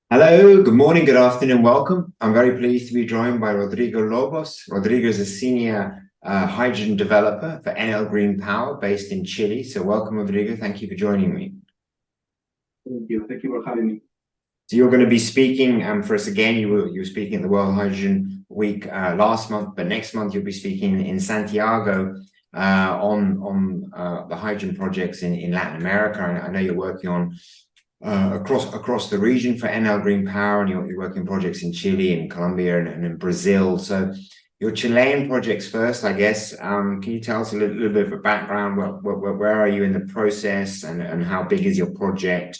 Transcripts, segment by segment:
Hello, good morning, good afternoon, welcome. I'm very pleased to be joined by Rodrigo Lobos. Rodrigo is a senior hydrogen developer for Enel Green Power based in Chile. So welcome, Rodrigo. Thank you for joining me. Thank you. Thank you for having me. So you're going to be speaking for us again. You were speaking at the World Hydrogen Week last month, but next month you'll be speaking in Santiago on the hydrogen projects in Latin America. And I know you're working on across the region for Enel Green Power, and you're working projects in Chile and Colombia and in Brazil. So your Chilean projects first, I guess. Can you tell us a little bit of a background? Where are you in the process, and how big is your project?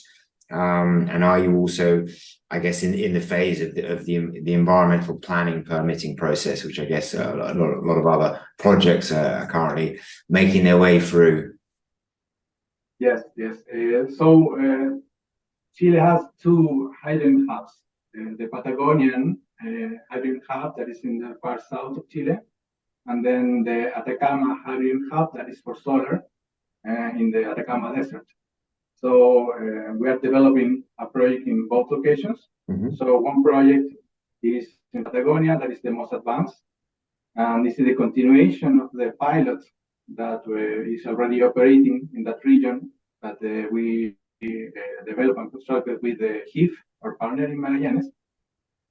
And are you also, I guess, in the phase of the environmental planning permitting process, which I guess a lot of other projects are currently making their way through? Yes. Chile has two hydrogen hubs, the Patagonian hydrogen hub that is in the far south of Chile, and then the Atacama hydrogen hub that is for solar in the Atacama desert. So we are developing a project in both locations. So one project is in Patagonia, that is the most advanced, and this is the continuation of the pilot that is already operating in that region that we developed and constructed with the HIF, our partner in Magallanes.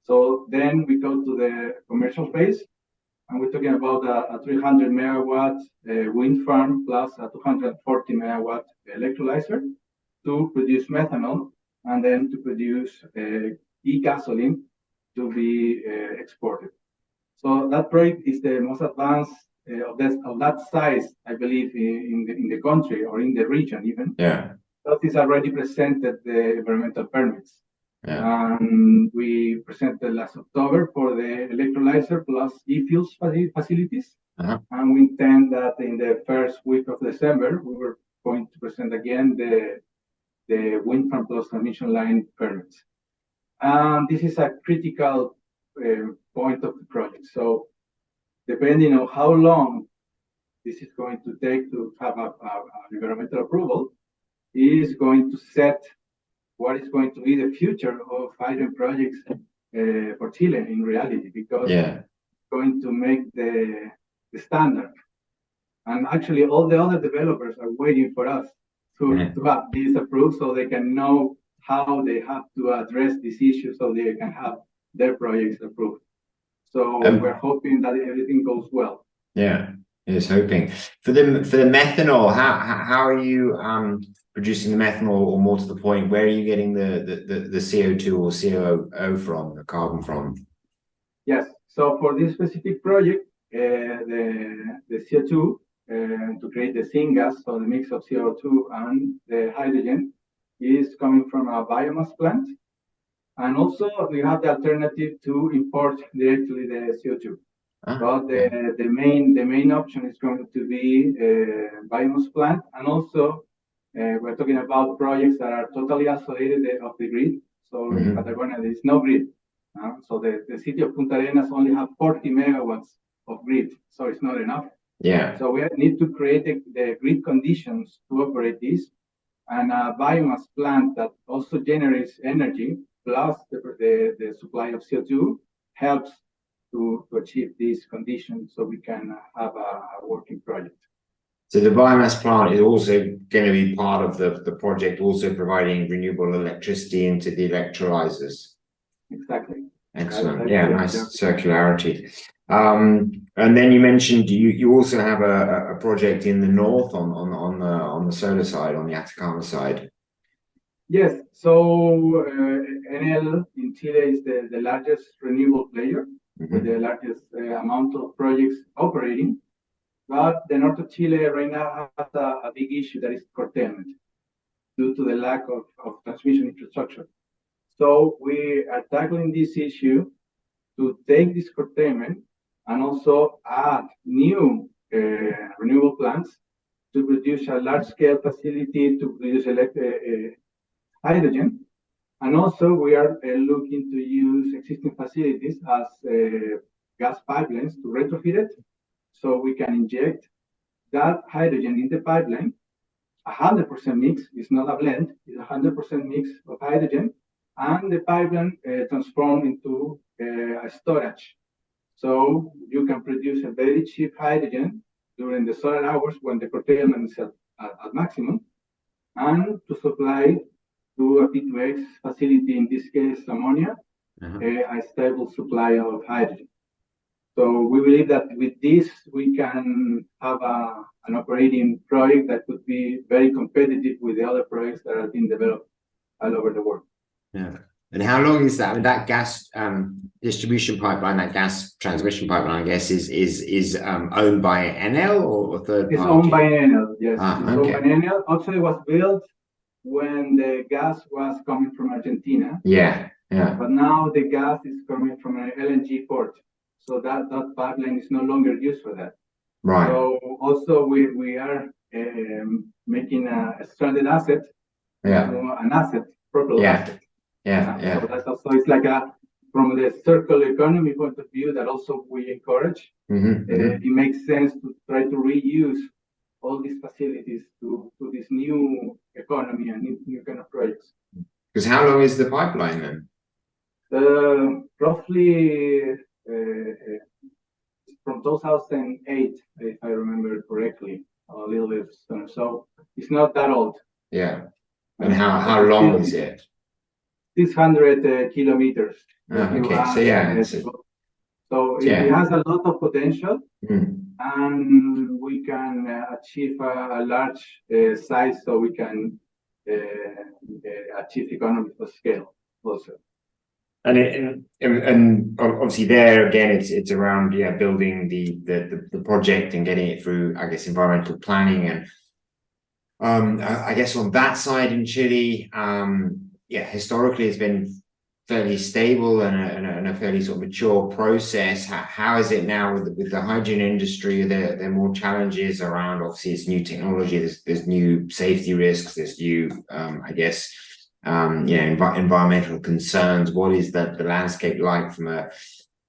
So then we go to the commercial phase, and we're talking about a 300 megawatt wind farm plus a 240 megawatt electrolyzer to produce methanol and then to produce e-gasoline to be exported. So that project is the most advanced of that size, I believe, in the country or in the region even. Yeah. That is already presented the environmental permits. Yeah. And we presented last October for the electrolyzer plus efuels facilities. And we intend that in the first week of December, we were going to present again the wind farm plus transmission line permits. And this is a critical point of the project. So depending on how long this is going to take to have an environmental approval, is going to set what is going to be the future of hydrogen projects for Chile in reality, because it's going to make the standard. And actually, all the other developers are waiting for us to have this approved so they can know how they have to address this issue so they can have their projects approved. So we're hoping that everything goes well. Yeah, just hoping. For the methanol, how are you producing the methanol, or more to the point, where are you getting the CO2 or COO from, the carbon from? Yes, so for this specific project, the CO2 to create the syngas, so the mix of CO2 and the hydrogen, is coming from a biomass plant. And also we have the alternative to import directly the CO2. But the main option is going to be biomass plant, and also we're talking about projects that are totally isolated of the grid. So in Patagonia there is no grid. So the city of Punta Arenas only have 40 megawatts of grid, so it's not enough. Yeah. So we need to create the grid conditions to operate this, and a biomass plant that also generates energy plus the supply of CO2 helps to achieve these conditions so we can have a working project. So the biomass plant is also going to be part of the project, also providing renewable electricity into the electrolyzers. Exactly. Excellent. Yeah, nice circularity. And then you mentioned you also have a project in the north on the solar side, on the Atacama side. Yes. So Enel in Chile is the largest renewable player with the largest amount of projects operating. But the north of Chile right now has a big issue, that is curtailment, due to the lack of transmission infrastructure. So we are tackling this issue to take this curtailment and also add new renewable plants to produce a large-scale facility to produce hydrogen. And also we are looking to use existing facilities as gas pipelines to retrofit it, so we can inject that hydrogen in the pipeline. 100% mix, it's not a blend, it's 100% mix of hydrogen, and the pipeline transformed into a storage. So you can produce a very cheap hydrogen during the solar hours when the curtailment is at maximum, and to supply to a P2X facility, in this case ammonia, a stable supply of hydrogen. So we believe that with this, we can have an operating project that could be very competitive with the other projects that are being developed all over the world. Yeah. And how long is that? I mean, that gas distribution pipeline, that gas transmission pipeline, I guess, is owned by Enel or third party? It's owned by Enel, yes. It's owned by Okay. Enel. Actually, it was built when the gas was coming from Argentina. Yeah, yeah. But now the gas is coming from an LNG port. So that pipeline is no longer used for that. Right. So also we are making a stranded asset into an asset, proper asset. Yeah. So that's also, it's like from the circular economy point of view that also we encourage. It makes sense to try to reuse all these facilities to this new economy and new kind of projects. Because how long is the pipeline then? Roughly from 2008, if I remember correctly, a little bit sooner. So it's not that old. Yeah. And how long is it? 600 kilometers. Okay, so yeah. So it has a lot of potential, and we can achieve a large size, so we can achieve economies of scale also. And obviously there again, it's around building the project and getting it through, I guess, environmental planning. And I guess on that side in Chile, historically it's been fairly stable and a fairly sort of mature process. How is it now with the hydrogen industry? There are more challenges around, obviously it's new technology, there's new safety risks, there's new environmental concerns. What is the landscape like from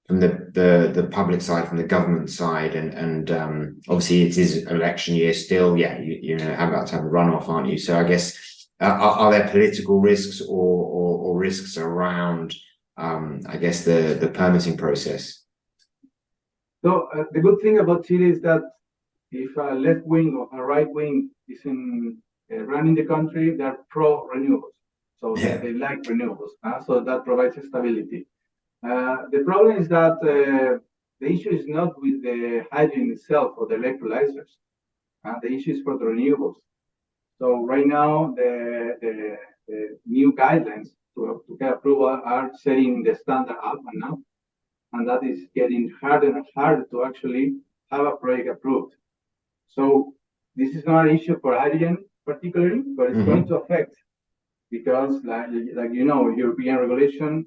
the public side, from the government side, and obviously it is election year still. You're about to have a runoff, aren't you? So I guess are there political risks or risks around I guess the permitting process? So the good thing about Chile is that if a left wing or a right wing is running the country, they're pro renewables. So they like renewables. So that provides stability. The problem is that the issue is not with the hydrogen itself or the electrolyzers. The issue is for the renewables. So right now, the new guidelines to get approval are setting the standard up and now, and that is getting harder and harder to actually have a project approved. So this is not an issue for hydrogen particularly, but it's going to affect, because like European regulation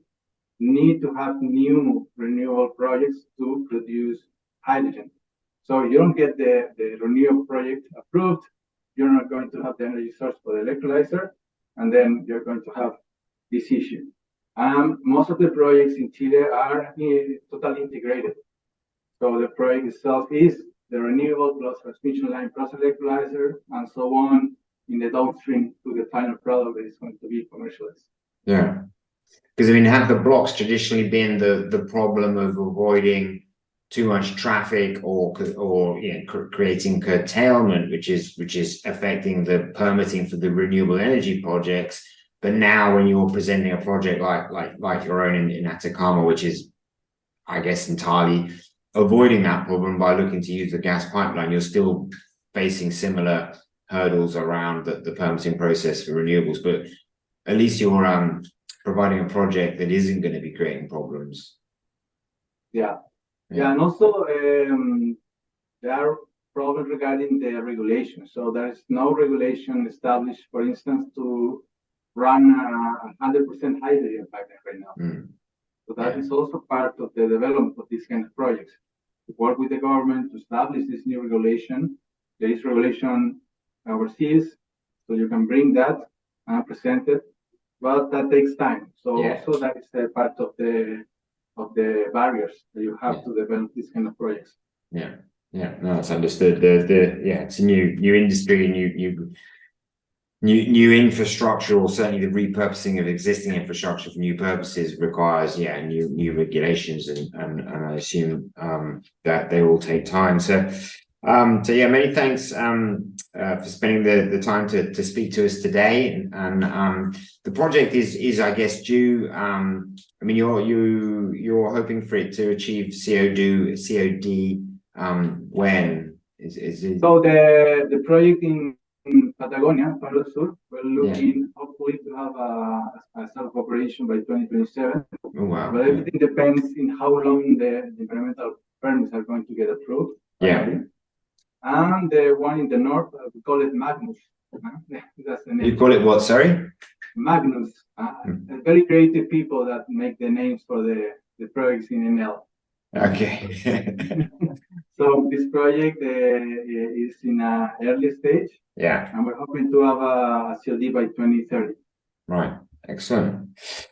need to have new renewable projects to produce hydrogen. So you don't get the renewable project approved, you're not going to have the energy source for the electrolyzer, and then you're going to have this issue. Most of the projects in Chile are totally integrated. So the project itself is the renewable plus transmission line plus electrolyzer and so on in the downstream to the final product that is going to be commercialized. Yeah. Because I mean, have the blocks traditionally been the problem of avoiding too much traffic or creating curtailment, which is affecting the permitting for the renewable energy projects? But now, when you're presenting a project like your own in Atacama, which is, I guess, entirely avoiding that problem by looking to use the gas pipeline, you're still facing similar hurdles around the permitting process for renewables. But at least you're providing a project that isn't going to be creating problems. Yeah, and also there are problems regarding the regulation. So there is no regulation established, for instance, to run 100% hydrogen pipeline right now. So that is also part of the development of these kind of projects. To work with the government to establish this new regulation. There is regulation overseas, so you can bring that and present it, but that takes time. So also that is a part of the barriers that you have to develop these kind of projects. No, that's understood. It's a new industry, and new infrastructure, or certainly the repurposing of existing infrastructure for new purposes requires new regulations, and I assume that they all take time. So yeah, many thanks for spending the time to speak to us today. And the project is I guess due. I mean, you're hoping for it to achieve COD when is it? So the project in Patagonia, Palo Sur, we're looking hopefully to have a self-operation by 2027. Oh, wow. But everything depends in how long the environmental permits are going to get approved. Yeah. And the one in the north, we call it Magnus. That's the name. You call it what, sorry? Magnus. Very creative people that make the names for the projects in Enel. Okay. So this project is in an early stage. Yeah. And we're hoping to have a COD by 2030. Right. Excellent.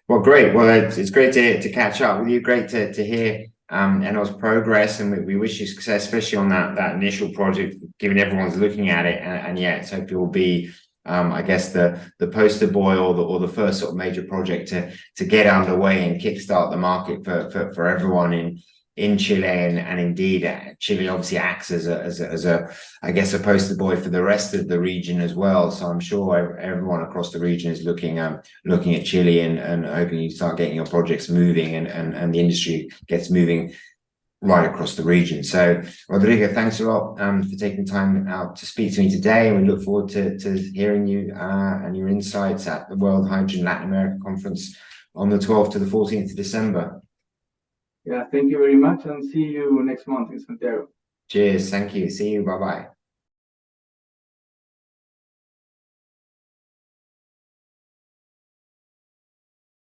Well, great. Well, it's great to catch up with you. Great to hear Enel's progress, and we wish you success, especially on that initial project, given everyone's looking at it. And yeah, it's hopefully will be I guess the poster boy or the first sort of major project to get underway and kickstart the market for everyone in Chile, and indeed Chile obviously acts as a I guess a poster boy for the rest of the region as well. So I'm sure everyone across the region is looking at Chile and hoping you start getting your projects moving and the industry gets moving right across the region. So Rodrigo, thanks a lot for taking time out to speak to me today, and we look forward to hearing you and your insights at the World Hydrogen Latin America Conference on the 12th to the 14th of December. Yeah, thank you very much, and see you next month in Santiago. Cheers. Thank you. See you. Bye-bye.